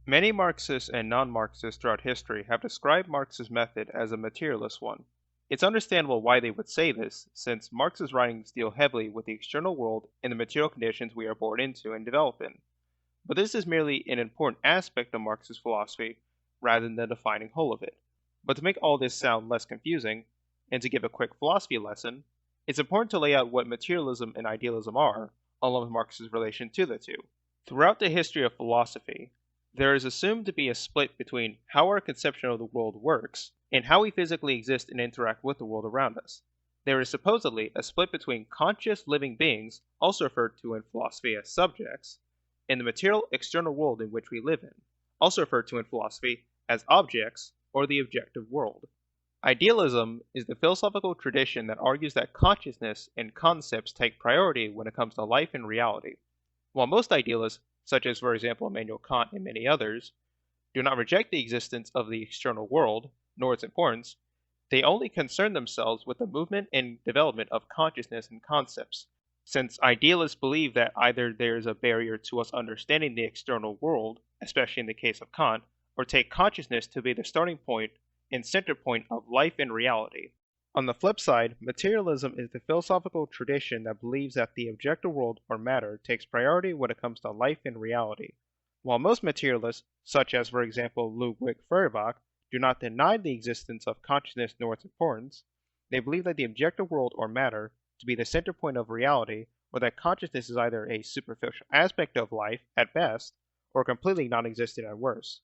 Many Marxists and non-Marxists throughout history have described Marx's method as a materialist one. It's understandable why they would say this, since Marx's writings deal heavily with the external world and the material conditions we are born into and develop in. But this is merely an important aspect of Marx's philosophy, rather than the defining whole of it. But to make all this sound less confusing, and to give a quick philosophy lesson, it's important to lay out what materialism and idealism are, along with Marx's relation to the two. Throughout the history of philosophy, there is assumed to be a split between how our conception of the world works and how we physically exist and interact with the world around us. There is supposedly a split between conscious living beings, also referred to in philosophy as subjects, and the material external world in which we live in, also referred to in philosophy as objects or the objective world. Idealism is the philosophical tradition that argues that consciousness and concepts take priority when it comes to life and reality. While most idealists, such as for example Immanuel Kant and many others, do not reject the existence of the external world, nor its importance, they only concern themselves with the movement and development of consciousness and concepts, since idealists believe that either there is a barrier to us understanding the external world, especially in the case of Kant, or take consciousness to be the starting point and center point of life and reality. On the flip side, materialism is the philosophical tradition that believes that the objective world or matter takes priority when it comes to life and reality. While most materialists, such as for example Ludwig Feuerbach, do not deny the existence of consciousness nor its importance, they believe that the objective world or matter to be the center point of reality, or that consciousness is either a superficial aspect of life at best, or completely non-existent at worst.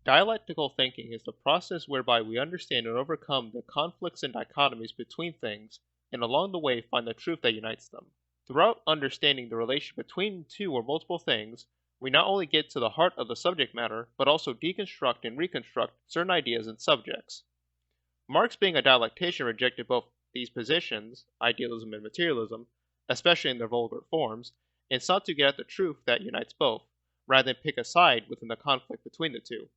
Dialectical thinking is the process whereby we understand and overcome the conflicts and dichotomies between things, and along the way find the truth that unites them. Throughout understanding the relation between two or multiple things, we not only get to the heart of the subject matter, but also deconstruct and reconstruct certain ideas and subjects. Marx, being a dialectician, rejected both these positions, idealism and materialism, especially in their vulgar forms, and sought to get at the truth that unites both, rather than pick a side within the conflict between the two.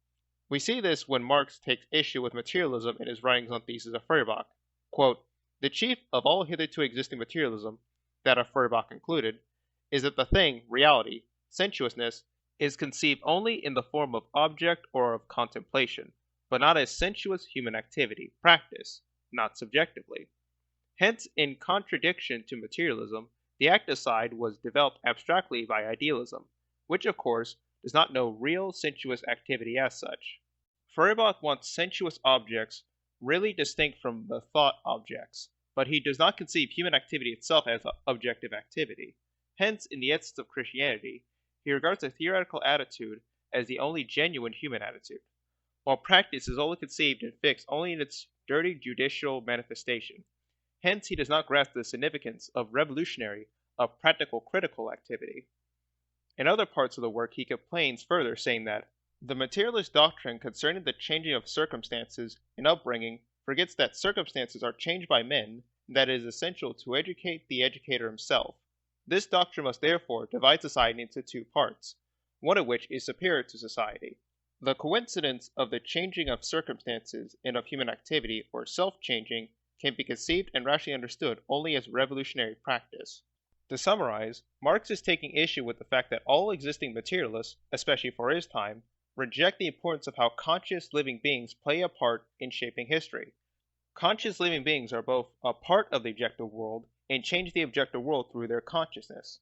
We see this when Marx takes issue with materialism in his writings on theses of Feuerbach. Quote, "The chief of all hitherto existing materialism, that of Feuerbach included, is that the thing, reality, sensuousness, is conceived only in the form of object or of contemplation, but not as sensuous human activity, practice, not subjectively. Hence, in contradiction to materialism, the active side was developed abstractly by idealism, which of course does not know real sensuous activity as such. Feuerbach wants sensuous objects really distinct from the thought objects, but he does not conceive human activity itself as objective activity. Hence, in the essence of Christianity, he regards a theoretical attitude as the only genuine human attitude, while practice is only conceived and fixed only in its dirty judicial manifestation. Hence, he does not grasp the significance of revolutionary, of practical critical activity. In other parts of the work, he complains further, saying that the materialist doctrine concerning the changing of circumstances in upbringing forgets that circumstances are changed by men, and that it is essential to educate the educator himself. This doctrine must therefore divide society into two parts, one of which is superior to society. The coincidence of the changing of circumstances and of human activity, or self-changing, can be conceived and rationally understood only as revolutionary practice. To summarize, Marx is taking issue with the fact that all existing materialists, especially for his time, reject the importance of how conscious living beings play a part in shaping history. Conscious living beings are both a part of the objective world and change the objective world through their consciousness.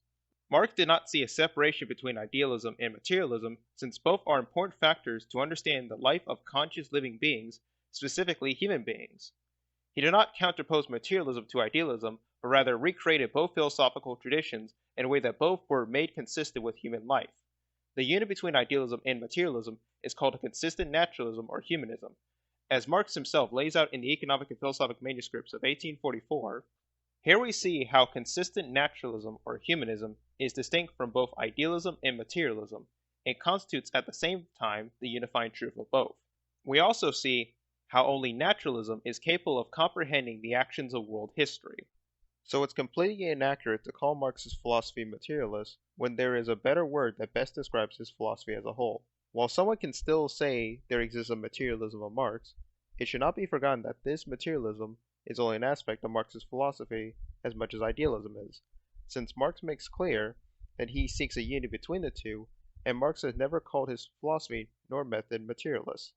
Marx did not see a separation between idealism and materialism, since both are important factors to understand the life of conscious living beings, specifically human beings. He did not counterpose materialism to idealism, but rather recreated both philosophical traditions in a way that both were made consistent with human life. The unit between idealism and materialism is called a consistent naturalism or humanism. As Marx himself lays out in the Economic and Philosophic Manuscripts of 1844, here we see how consistent naturalism or humanism is distinct from both idealism and materialism, and constitutes at the same time the unifying truth of both. We also see how only naturalism is capable of comprehending the actions of world history. So it's completely inaccurate to call Marx's philosophy materialist when there is a better word that best describes his philosophy as a whole. While someone can still say there exists a materialism of Marx, it should not be forgotten that this materialism is only an aspect of Marx's philosophy as much as idealism is, since Marx makes clear that he seeks a unity between the two and Marx has never called his philosophy nor method materialist.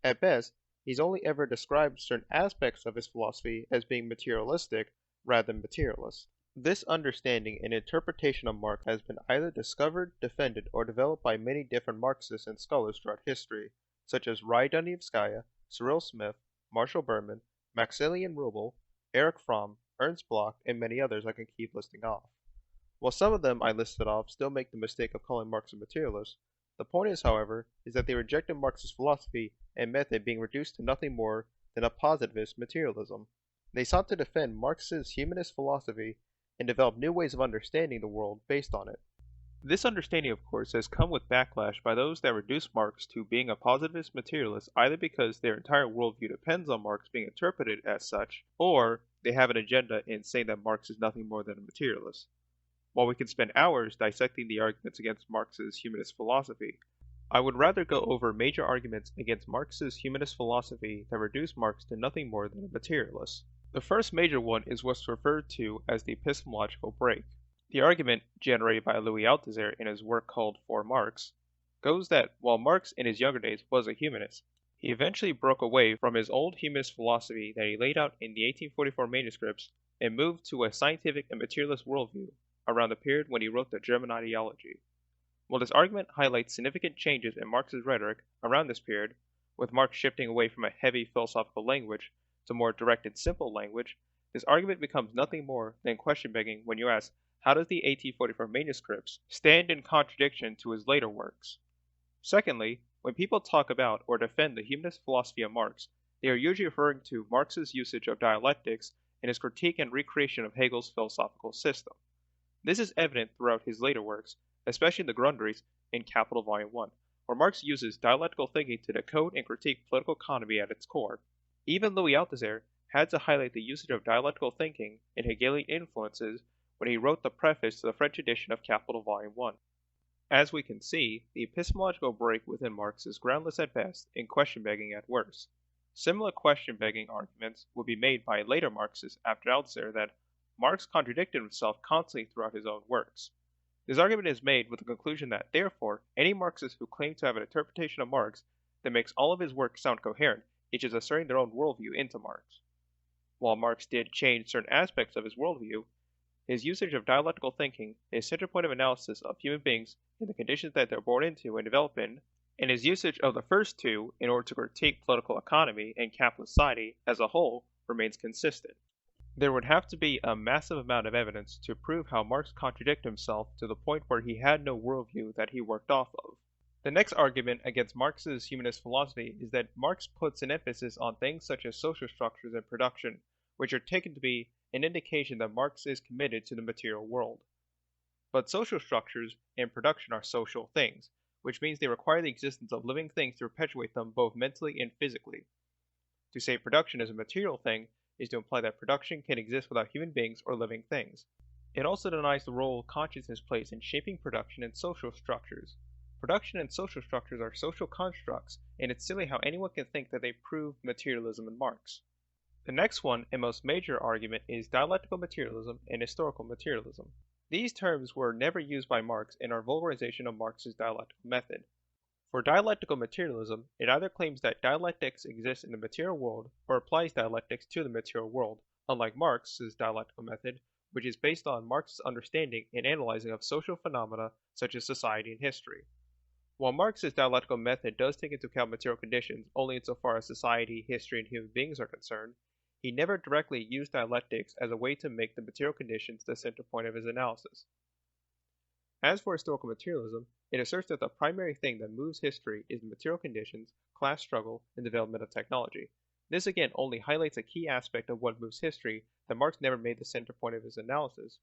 At best, he's only ever described certain aspects of his philosophy as being materialistic rather than materialist. This understanding and interpretation of Marx has been either discovered, defended, or developed by many different Marxists and scholars throughout history, such as Raya Dunayevskaya, Cyril Smith, Marshall Berman, Maximilian Rubel, Erich Fromm, Ernst Bloch, and many others I can keep listing off. While some of them I listed off still make the mistake of calling Marx a materialist, the point is, however, is that they rejected Marx's philosophy and method being reduced to nothing more than a positivist materialism. They sought to defend Marx's humanist philosophy and develop new ways of understanding the world based on it. This understanding, of course, has come with backlash by those that reduce Marx to being a positivist materialist either because their entire worldview depends on Marx being interpreted as such, or they have an agenda in saying that Marx is nothing more than a materialist. While we can spend hours dissecting the arguments against Marx's humanist philosophy, I would rather go over major arguments against Marx's humanist philosophy that reduce Marx to nothing more than a materialist. The first major one is what's referred to as the epistemological break. The argument, generated by Louis Althusser in his work called For Marx, goes that while Marx in his younger days was a humanist, he eventually broke away from his old humanist philosophy that he laid out in the 1844 manuscripts and moved to a scientific and materialist worldview around the period when he wrote the German Ideology. While this argument highlights significant changes in Marx's rhetoric around this period, with Marx shifting away from a heavy philosophical language to more direct and simple language, this argument becomes nothing more than question begging when you ask, how does the 1844 manuscripts stand in contradiction to his later works? Secondly, when people talk about or defend the humanist philosophy of Marx, they are usually referring to Marx's usage of dialectics in his critique and recreation of Hegel's philosophical system. This is evident throughout his later works, especially in the Grundrisse in Capital Volume 1, where Marx uses dialectical thinking to decode and critique political economy at its core. Even Louis Althusser had to highlight the usage of dialectical thinking in Hegelian influences when he wrote the preface to the French edition of Capital Volume 1. As we can see, the epistemological break within Marx is groundless at best and question-begging at worst. Similar question-begging arguments would be made by later Marxists after Althusser that Marx contradicted himself constantly throughout his own works. This argument is made with the conclusion that, therefore, any Marxist who claims to have an interpretation of Marx that makes all of his work sound coherent is just asserting their own worldview into Marx. While Marx did change certain aspects of his worldview, his usage of dialectical thinking, his center point of analysis of human beings and the conditions that they're born into and develop in, and his usage of the first two in order to critique political economy and capitalist society as a whole remains consistent. There would have to be a massive amount of evidence to prove how Marx contradicted himself to the point where he had no worldview that he worked off of. The next argument against Marx's humanist philosophy is that Marx puts an emphasis on things such as social structures and production, which are taken to be an indication that Marx is committed to the material world. But social structures and production are social things, which means they require the existence of living things to perpetuate them both mentally and physically. To say production is a material thing is to imply that production can exist without human beings or living things. It also denies the role consciousness plays in shaping production and social structures. Production and social structures are social constructs, and it's silly how anyone can think that they prove materialism in Marx. The next one and most major argument is dialectical materialism and historical materialism. These terms were never used by Marx and are vulgarization of Marx's dialectical method. For dialectical materialism, it either claims that dialectics exists in the material world or applies dialectics to the material world, unlike Marx's dialectical method, which is based on Marx's understanding and analyzing of social phenomena such as society and history. While Marx's dialectical method does take into account material conditions only insofar as society, history, and human beings are concerned, he never directly used dialectics as a way to make the material conditions the center point of his analysis. As for historical materialism, it asserts that the primary thing that moves history is the material conditions, class struggle, and development of technology. This again only highlights a key aspect of what moves history that Marx never made the center point of his analysis,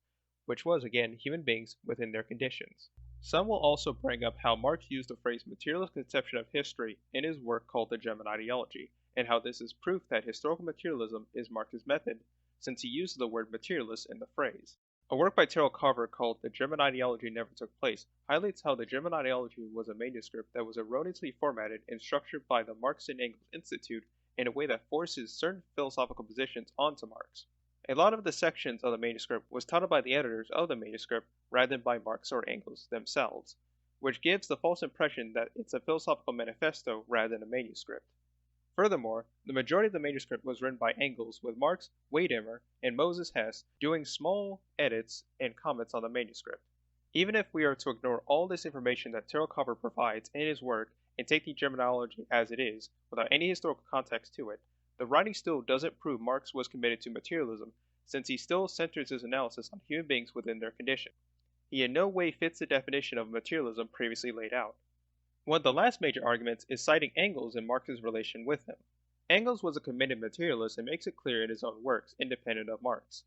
which was again human beings within their conditions. Some will also bring up how Marx used the phrase materialist conception of history in his work called the German Ideology, and how this is proof that historical materialism is Marx's method, since he uses the word materialist in the phrase. A work by Terrell Carver called The German Ideology Never Took Place highlights how the German Ideology was a manuscript that was erroneously formatted and structured by the Marx and Engels Institute in a way that forces certain philosophical positions onto Marx. A lot of the sections of the manuscript was taught by the editors of the manuscript rather than by Marx or Engels themselves. which gives the false impression that it's a philosophical manifesto rather than a manuscript. Furthermore, the majority of the manuscript was written by Engels, with Marx, Weidemar, and Moses Hess doing small edits and comments on the manuscript. Even if we are to ignore all this information that Terrell Carver provides in his work and take the terminology as it is, without any historical context to it, the writing still doesn't prove Marx was committed to materialism, since he still centers his analysis on human beings within their condition. He in no way fits the definition of materialism previously laid out. One of the last major arguments is citing Engels and Marx's relation with him. Engels was a committed materialist and makes it clear in his own works, independent of Marx.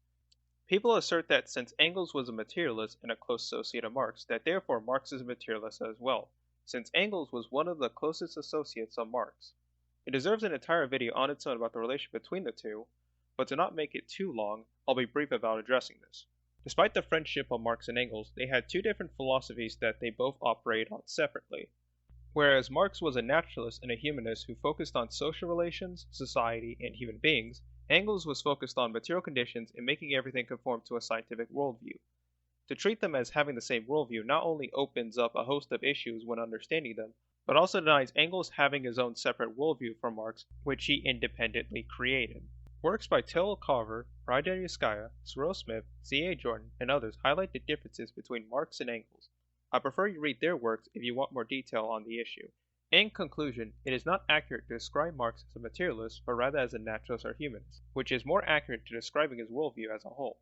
People assert that since Engels was a materialist and a close associate of Marx, that therefore Marx is a materialist as well, since Engels was one of the closest associates of Marx. It deserves an entire video on its own about the relation between the two, but to not make it too long, I'll be brief about addressing this. Despite the friendship of Marx and Engels, they had two different philosophies that they both operate on separately. Whereas Marx was a naturalist and a humanist who focused on social relations, society, and human beings, Engels was focused on material conditions and making everything conform to a scientific worldview. To treat them as having the same worldview not only opens up a host of issues when understanding them, but also denies Engels having his own separate worldview from Marx, which he independently created. Works by Terrell, Carver, Dunayevskaya, Cyril, Z.A. Jordan, and others highlight the differences between Marx and Engels. I prefer you read their works if you want more detail on the issue. In conclusion, it is not accurate to describe Marx as a materialist, but rather as a naturalist or humanist, which is more accurate to describing his worldview as a whole.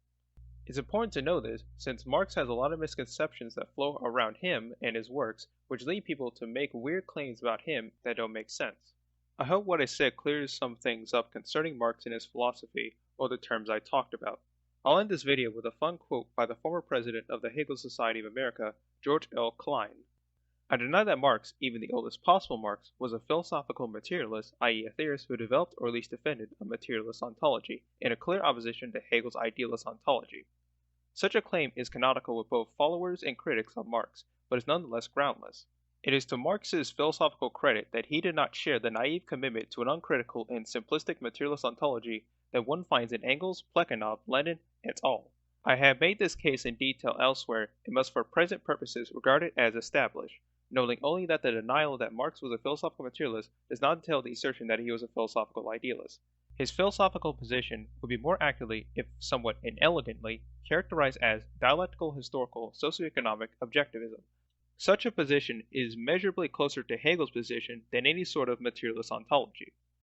It's important to know this, since Marx has a lot of misconceptions that flow around him and his works, which lead people to make weird claims about him that don't make sense. I hope what I said clears some things up concerning Marx and his philosophy, or the terms I talked about. I'll end this video with a fun quote by the former president of the Hegel Society of America, George L. Klein. I deny that Marx, even the oldest possible Marx, was a philosophical materialist, i.e. a theorist who developed or at least defended a materialist ontology, in a clear opposition to Hegel's idealist ontology. Such a claim is canonical with both followers and critics of Marx, but is nonetheless groundless. It is to Marx's philosophical credit that he did not share the naive commitment to an uncritical and simplistic materialist ontology that one finds in Engels, Plekhanov, Lenin, et al. I have made this case in detail elsewhere and must for present purposes regard it as established, noting only that the denial that Marx was a philosophical materialist does not entail the assertion that he was a philosophical idealist. His philosophical position would be more accurately, if somewhat inelegantly, characterized as dialectical historical socioeconomic objectivism. Such a position is measurably closer to Hegel's position than any sort of materialist ontology.